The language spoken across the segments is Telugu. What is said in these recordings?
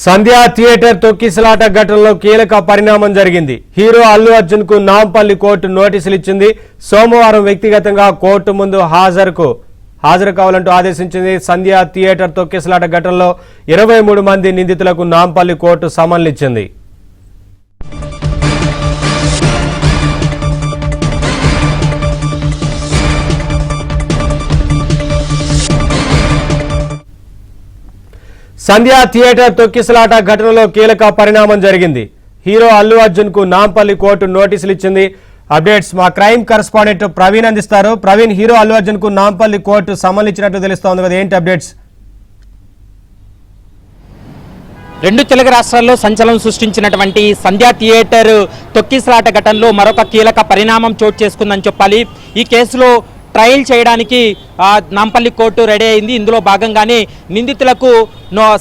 సంధ్యా థియేటర్ తొక్కిసలాట ఘటనలో కీలక పరిణామం జరిగింది. హీరో అల్లు అర్జున్ కు నాంపల్లి కోర్టు నోటీసులు ఇచ్చింది. సోమవారం వ్యక్తిగతంగా కోర్టు ముందు హాజరు కావాలంటూ ఆదేశించింది. సంధ్యా థియేటర్ తొక్కిసలాట ఘటనలో 23 మంది నిందితులకు నాంపల్లి కోర్టు సమన్లు ఇచ్చింది. సంధ్యా థియేటర్ తొక్కిసలాట ఘటనలో కీలక పరిణామం జరిగింది. హీరో అల్లు అర్జున్ కు నాంపల్లి కోర్టు నోటీసులు ఇచ్చింది. అప్డేట్స్ మా క్రైమ్ కరెస్పాండెంట్ ప్రవీణ్ అందిస్తారు. ప్రవీణ్, హీరో అల్లు అర్జున్ కు నాంపల్లి కోర్టు సమన్లు ఇచ్చినట్టు తెలుస్తోంది కదా, ఏంటి అప్డేట్స్? రెండు తెలుగు రాష్ట్రాల్లో సంచలనం సృష్టించినటువంటి సంధ్యా థియేటర్ తొక్కిసలాట ఘటనలో మరొక కీలక పరిణామం చోటు చేసుకుందని చెప్పాలి. ఈ కేసులో ట్రయల్ చేయడానికి నాంపల్లి కోర్టు రెడీ అయింది. ఇందులో భాగంగానే నిందితులకు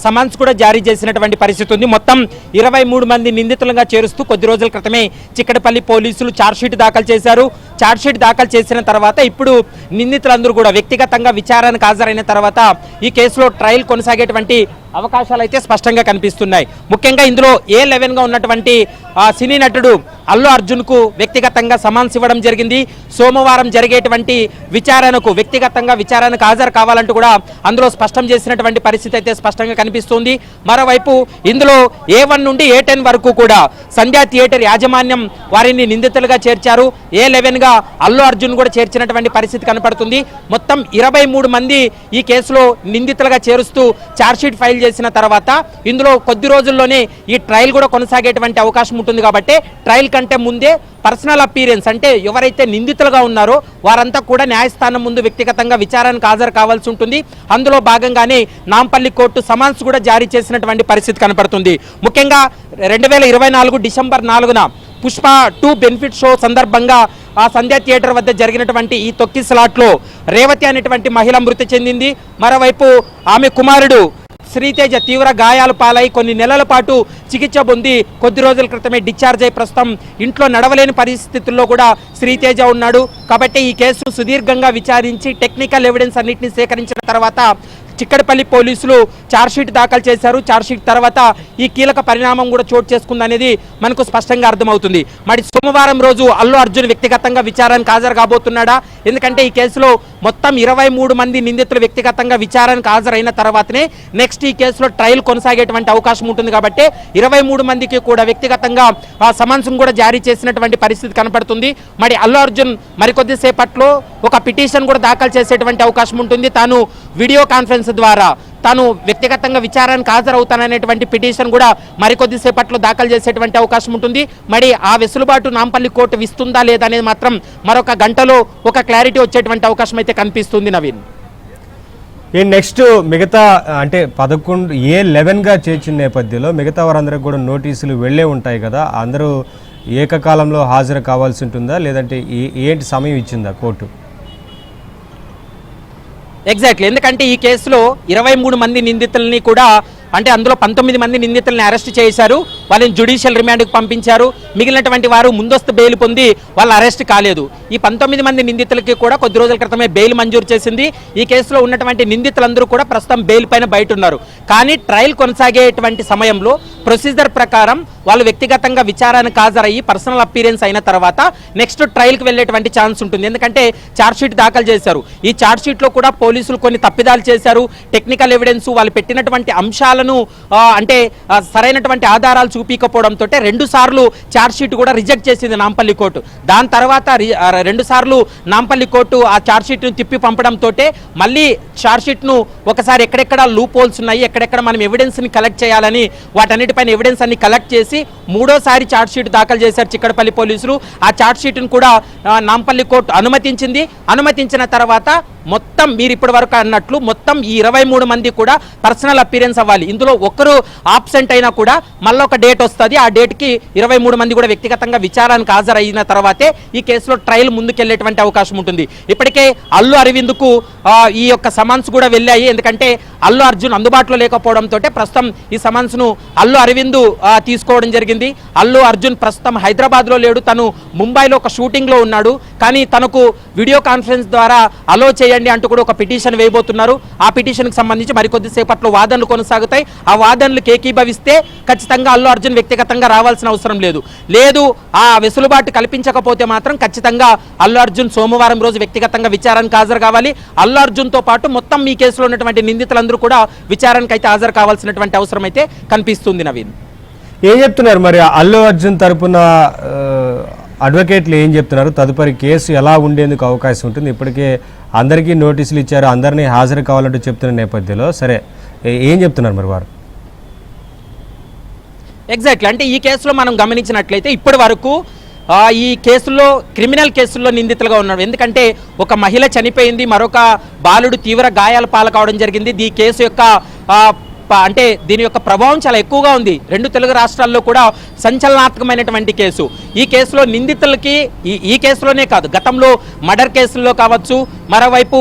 సమన్స్ కూడా జారీ చేసినటువంటి పరిస్థితి ఉంది. మొత్తం 23 మంది నిందితులుగా చేరుస్తూ కొద్ది రోజుల క్రితమే చిక్కడపల్లి పోలీసులు ఛార్జ్షీట్ దాఖలు చేశారు. ఛార్జ్షీట్ దాఖలు చేసిన తర్వాత ఇప్పుడు నిందితులందరూ కూడా వ్యక్తిగతంగా విచారణకు హాజరైన తర్వాత ఈ కేసులో ట్రయల్ కొనసాగేటువంటి అవకాశాలు అయితే స్పష్టంగా కనిపిస్తున్నాయి. ముఖ్యంగా ఇందులో A11 గా ఉన్నటువంటి సినీ నటుడు అల్లు అర్జున్ కు వ్యక్తిగతంగా సమన్స్ ఇవ్వడం జరిగింది. సోమవారం జరిగేటువంటి వ్యక్తిగతంగా విచారణకు హాజరు కావాలంటూ కూడా అందులో స్పష్టం చేసినటువంటి పరిస్థితి అయితే స్పష్టంగా కనిపిస్తుంది. మరోవైపు ఇందులో A1 నుండి A10 వరకు కూడా సంధ్యా థియేటర్ యాజమాన్యం వారిని నిందితులుగా చేర్చారు. A11 గా అల్లు అర్జున్ కూడా చేర్చినటువంటి పరిస్థితి కనపడుతుంది. మొత్తం 23 మంది ఈ కేసులో నిందితులుగా చేరుస్తూ ఛార్జ్షీట్ ఫైల్ చేసిన తర్వాత ఇందులో కొద్ది రోజుల్లోనే ఈ ట్రయల్ కూడా కొనసాగేటువంటి అవకాశం ఉంటుంది. కాబట్టి ట్రయల్ కంటే ముందే పర్సనల్ అపీరెన్స్ అంటే ఎవరైతే నిందితులుగా ఉన్నారో వారంతా కూడా న్యాయస్థానం ముందు వ్యక్తిగతంగా విచారణకు హాజరు కావాల్సి ఉంటుంది. అందులో భాగంగానే నాంపల్లి కోర్టు సమన్స్ కూడా జారీ చేసినటువంటి పరిస్థితి కనపడుతుంది. ముఖ్యంగా 2024 డిసెంబర్ 4న పుష్ప 2 బెనిఫిట్ షో సందర్భంగా ఆ సంధ్యా థియేటర్ వద్ద జరిగినటువంటి ఈ తొక్కిసలాట్లో రేవతి అనేటువంటి మహిళ మృతి చెందింది. మరోవైపు ఆమె కుమారుడు శ్రీతేజ తీవ్ర గాయాలు పాలై కొన్ని నెలల పాటు చికిత్స పొంది కొద్ది రోజుల క్రితమే డిశ్చార్జ్ అయి ప్రస్తుతం ఇంట్లో నడవలేని పరిస్థితుల్లో కూడా శ్రీతేజ ఉన్నాడు. కాబట్టి ఈ కేసు సుదీర్ఘంగా విచారించి టెక్నికల్ ఎవిడెన్స్ అన్నింటినీ సేకరించిన తర్వాత చిక్కడపల్లి పోలీసులు ఛార్జ్షీట్ దాఖలు చేశారు. ఛార్జ్షీట్ తర్వాత ఈ కీలక పరిణామం కూడా చోటు చేసుకుందనేది మనకు స్పష్టంగా అర్థమవుతుంది. మరి సోమవారం రోజు అల్లు అర్జున్ వ్యక్తిగతంగా విచారణకు హాజరు కాబోతున్నాడా? ఎందుకంటే ఈ కేసులో మొత్తం 23 మంది నిందితులు వ్యక్తిగతంగా విచారణకు హాజరైన తర్వాతనే నెక్స్ట్ ఈ కేసులో ట్రయల్ కొనసాగేటువంటి అవకాశం ఉంటుంది. కాబట్టి 23 మందికి కూడా వ్యక్తిగతంగా సమన్స్ కూడా జారీ చేసినటువంటి పరిస్థితి కనపడుతుంది. మరి అల్లు అర్జున్ మరికొద్దిసేపట్లో ఒక పిటిషన్ కూడా దాఖలు చేసేటువంటి అవకాశం ఉంటుంది. తాను వీడియో కాన్ఫరెన్స్ ద్వారా తాను వ్యక్తిగతంగా విచారణకు హాజరవుతాననేటువంటి పిటిషన్ కూడా మరికొద్దిసేపట్లో దాఖలు చేసేటువంటి అవకాశం ఉంటుంది. మరి ఆ వెసులుబాటు నాంపల్లి కోర్టు ఇస్తుందా లేదా అనేది మాత్రం మరొక గంటలో ఒక క్లారిటీ వచ్చేటువంటి అవకాశం అయితే కనిపిస్తుంది. నవీన్, ఈ నెక్స్ట్ మిగతా అంటే 11 A11 గా చేర్చిన నేపథ్యంలో మిగతా వారందరికి కూడా నోటీసులు వెళ్ళే ఉంటాయి కదా, అందరూ ఏకకాలంలో హాజరు కావాల్సి ఉంటుందా, లేదంటే ఏంటి సమయం ఇచ్చిందా కోర్టు? ఎగ్జాక్ట్లీ, ఎందుకంటే ఈ కేసులో 23 మంది నిందితుల్ని కూడా అంటే అందులో 19 మంది నిందితుల్ని అరెస్ట్ చేశారు. వాళ్ళని జ్యుడిషియల్ రిమాండ్కు పంపించారు. మిగిలినటువంటి వారు ముందస్తు బెయిల్ పొంది వాళ్ళు అరెస్ట్ కాలేదు. ఈ 19 మంది నిందితులకి కూడా కొద్ది రోజుల క్రితమే బెయిల్ మంజూరు చేసింది. ఈ కేసులో ఉన్నటువంటి నిందితులందరూ కూడా ప్రస్తుతం బెయిల్ పైన బయట ఉన్నారు. కానీ ట్రయల్ కొనసాగేటువంటి సమయంలో ప్రొసీజర్ ప్రకారం వాళ్ళు వ్యక్తిగతంగా విచారణకు హాజరయ్యి పర్సనల్ అపీరెన్స్ అయిన తర్వాత నెక్స్ట్ ట్రయల్కి వెళ్ళేటువంటి ఛాన్స్ ఉంటుంది. ఎందుకంటే ఛార్జ్షీట్ దాఖలు చేశారు. ఈ ఛార్జ్షీట్లో కూడా పోలీసులు కొన్ని తప్పిదాలు చేశారు. టెక్నికల్ ఎవిడెన్స్ వాళ్ళు పెట్టినటువంటి అంశాలను అంటే సరైనటువంటి ఆధారాలు చూపించకపోవడంతో 2 సార్లు ఛార్జ్షీట్ కూడా రిజెక్ట్ చేసింది నాంపల్లి కోర్టు. దాని తర్వాత 2 సార్లు నాంపల్లి కోర్టు ఆ ఛార్జ్షీట్ను తిప్పి పంపడంతో మళ్ళీ ఛార్జ్షీట్ను ఒకసారి ఎక్కడెక్కడ లూప్ హోల్స్ ఉన్నాయి, ఎక్కడెక్కడ మనం ఎవిడెన్స్ని కలెక్ట్ చేయాలని వాటన్నిటిపైన ఎవిడెన్స్ అన్ని కలెక్ట్ చేసి 3వ ఛార్జ్షీట్ దాఖలు చేశారు చిక్కడపల్లి పోలీసులు. ఆ ఛార్జ్షీట్ను కూడా నాంపల్లి కోర్టు అనుమతించింది. అనుమతించిన తర్వాత మొత్తం మీరు ఇప్పటి వరకు అన్నట్లు మొత్తం ఈ 23 మంది కూడా పర్సనల్ అపీరెన్స్ అవ్వాలి. ఇందులో ఒకరు ఆబ్సెంట్ అయినా కూడా మళ్ళీ ఒక డేట్ వస్తుంది. ఆ డేట్కి 23 మంది కూడా వ్యక్తిగతంగా విచారణకు హాజరైన తర్వాతే ఈ కేసులో ట్రయల్ ముందుకెళ్లేటువంటి అవకాశం ఉంటుంది. ఇప్పటికే అల్లు అరవింద్కు ఈ యొక్క సమన్స్ కూడా వెళ్ళాయి. ఎందుకంటే అల్లు అర్జున్ అందుబాటులో లేకపోవడంతో ప్రస్తుతం ఈ సమన్స్ను అల్లు అరవింద్ తీసుకోవడం జరిగింది. అల్లు అర్జున్ ప్రస్తుతం హైదరాబాద్లో లేడు, తను ముంబైలో ఒక షూటింగ్లో ఉన్నాడు. కానీ తనకు వీడియో కాన్ఫరెన్స్ ద్వారా అలో చేయండి అంటూ కూడా ఒక పిటిషన్ వేయబోతున్నారు. ఆ పిటిషన్కి సంబంధించి మరికొద్దిసేపట్లో వాదనలు కొనసాగుతాయి. ఆ వాదనలు ఏకీభవిస్తే ఖచ్చితంగా అల్లు అర్జున్ వ్యక్తిగతంగా రావాల్సిన అవసరం లేదు ఆ వెసులుబాటు కల్పించకపోతే మాత్రం ఖచ్చితంగా అల్లు అర్జున్ సోమవారం రోజు వ్యక్తిగతంగా విచారణకు హాజరు కావాలి. అల్లు అర్జున్తో పాటు మొత్తం ఈ కేసులో ఉన్నటువంటి నిందితులందరూ కూడా విచారణకు అయితే హాజరు కావాల్సినటువంటి అవసరం అయితే కనిపిస్తుంది. నవీన్, ఏం చెప్తున్నారు మరి అల్లు అర్జున్ తరపున అడ్వకేట్లు ఏం చెప్తున్నారు? తదుపరి కేసు ఎలా ఉండేందుకు అవకాశం ఉంటుంది? ఇప్పటికే అందరికీ నోటీసులు ఇచ్చారు, అందరినీ హాజరు కావాలంటూ చెప్తున్న నేపథ్యంలో సరే ఏం చెప్తున్నారు మరి వారు? ఎగ్జాక్ట్లీ, అంటే ఈ కేసులో మనం గమనించినట్లయితే ఇప్పటి వరకు ఈ కేసుల్లో క్రిమినల్ కేసుల్లో నిందితులుగా ఉన్నారు. ఎందుకంటే ఒక మహిళ చనిపోయింది, మరొక బాలుడు తీవ్ర గాయాల పాలు కావడం జరిగింది. ఈ కేసు యొక్క అంటే దీని యొక్క ప్రభావం చాలా ఎక్కువగా ఉంది. 2 తెలుగు రాష్ట్రాల్లో కూడా సంచలనాత్మకమైనటువంటి కేసు. ఈ కేసులో నిందితులకి ఈ కేసులోనే కాదు, గతంలో మర్డర్ కేసుల్లో కావచ్చు, మరోవైపు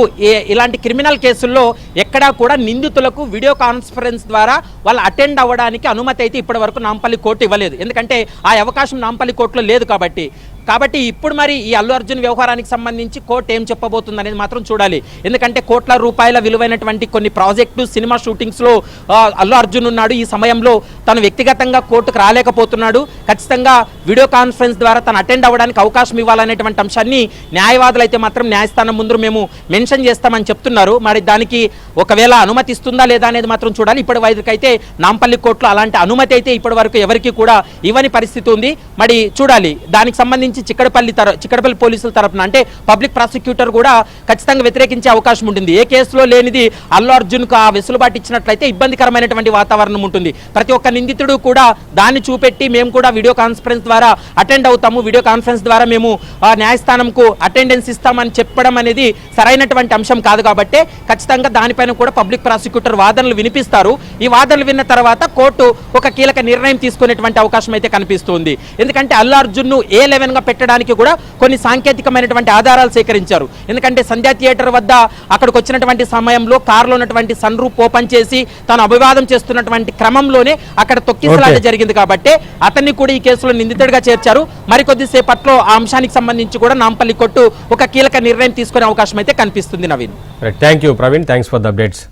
ఇలాంటి క్రిమినల్ కేసుల్లో ఎక్కడా కూడా నిందితులకు వీడియో కాన్ఫరెన్స్ ద్వారా వాళ్ళు అటెండ్ అవ్వడానికి అనుమతి అయితే ఇప్పటి వరకు నాంపల్లి కోర్టు ఇవ్వలేదు. ఎందుకంటే ఆ అవకాశం నాంపల్లి కోర్టులో లేదు కాబట్టి ఇప్పుడు మరి ఈ అల్లు అర్జున్ వ్యవహారానికి సంబంధించి కోర్టు ఏం చెప్పబోతుంది అనేది మాత్రం చూడాలి. ఎందుకంటే కోట్ల రూపాయల విలువైనటువంటి కొన్ని ప్రాజెక్టు సినిమా షూటింగ్స్లో అల్లు అర్జున్ ఉన్నాడు. ఈ సమయంలో తను వ్యక్తిగతంగా కోర్టుకు రాలేకపోతున్నాడు. ఖచ్చితంగా వీడియో కాన్ఫరెన్స్ ద్వారా తను అటెండ్ అవ్వడానికి అవకాశం ఇవ్వాలనేటువంటి అంశాన్ని న్యాయవాదులు అయితే మాత్రం న్యాయస్థానం ముందు మేము మెన్షన్ చేస్తామని చెప్తున్నారు. మరి దానికి ఒకవేళ అనుమతి ఇస్తుందా లేదా అనేది మాత్రం చూడాలి. ఇప్పటి వరకైతే నాంపల్లి కోర్టులో అలాంటి అనుమతి అయితే ఇప్పటి వరకు ఎవరికి కూడా ఇవ్వని పరిస్థితి ఉంది. మరి చూడాలి. దానికి సంబంధించి చిక్కడపల్లి పోలీసుల తరపున అంటే పబ్లిక్ ప్రాసిక్యూటర్ కూడా ఖచ్చితంగా వ్యతిరేకించే అవకాశం ఉంటుంది. ఏ కేసులో లేనిది అల్లు అర్జున్కు ఆ వెసులుబాటు ఇచ్చినట్లయితే ఇబ్బందికరమైనటువంటి వాతావరణం ఉంటుంది. ప్రతి ఒక్క నిందితుడు కూడా దాన్ని చూపెట్టి మేము కూడా వీడియో కాన్ఫరెన్స్ ద్వారా అటెండ్ అవుతాము, వీడియో కాన్ఫరెన్స్ ద్వారా మేము న్యాయస్థానంకు అటెండెన్స్ ఇస్తామని చెప్పడం అనేది సరైనటువంటి అంశం కాదు. కాబట్టి ఖచ్చితంగా దానిపైన కూడా పబ్లిక్ ప్రాసిక్యూటర్ వాదనలు వినిపిస్తారు. ఈ వాదనలు విన్న తర్వాత కోర్టు ఒక కీలక నిర్ణయం తీసుకునేటువంటి అవకాశం అయితే కనిపిస్తుంది. ఎందుకంటే అల్లు అర్జున్ను A11 గా పెట్టడానికి కూడా కొన్ని సాంకేతికమైనటువంటి ఆధారాలు సేకరించారు. ఎందుకంటే సంధ్యా థియేటర్ వద్ద అక్కడికి వచ్చినటువంటి సమయంలో కారులో ఉన్నటువంటి సన్ రూఫ్ ఓపెన్ చేసి తాను అభివాదం చేస్తున్నటువంటి క్రమంలోనే అక్కడ తొక్కిసలాట జరిగింది. కాబట్టి అతన్ని కూడా ఈ కేసులో నిందితుడిగా చేర్చారు. మరికొద్దిసేపట్లో ఆ అంశానికి సంబంధించి కూడా నాంపల్లి కోర్టు ఒక కీలక నిర్ణయం తీసుకునే అవకాశం అయితే కనిపిస్తుంది. Naveen, thank you Praveen, thanks for the updates.